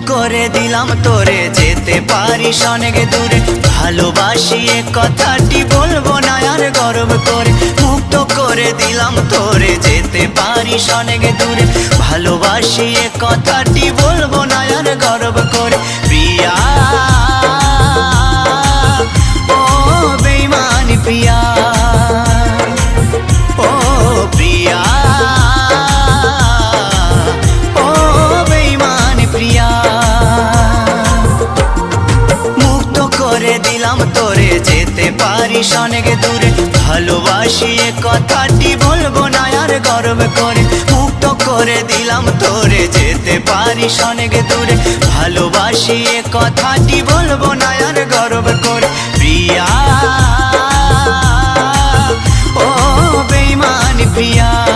করে দিলাম তোরে, যেতে পারিস অনেক দূরে। ভালোবাসি এ কথাটি বলবো না আর গর্ব করে। মুক্ত করে দিলাম তোরে, যেতে পারিস অনেক দূরে। ভালোবাসি এ কথাটি বলবো না আর গর্ব করে। প্রিয়া ও বেঈমান প্রিয়া, ও প্রিয়া ও বেঈমান প্রিয়া। মুক্ত করে দিলাম তোরে, যেতে পারিস অনেক দূরে। ভালোবাসি এ কথাটি বলবো না আর গর্ব করে। মুক্ত করে দিলাম তোরে, যেতে পারিস অনেক দূরে। ভালোবাসি এ কথাটি বলবো না আর গর্ব করে। প্রিয়া ও বেঈমান প্রিয়া।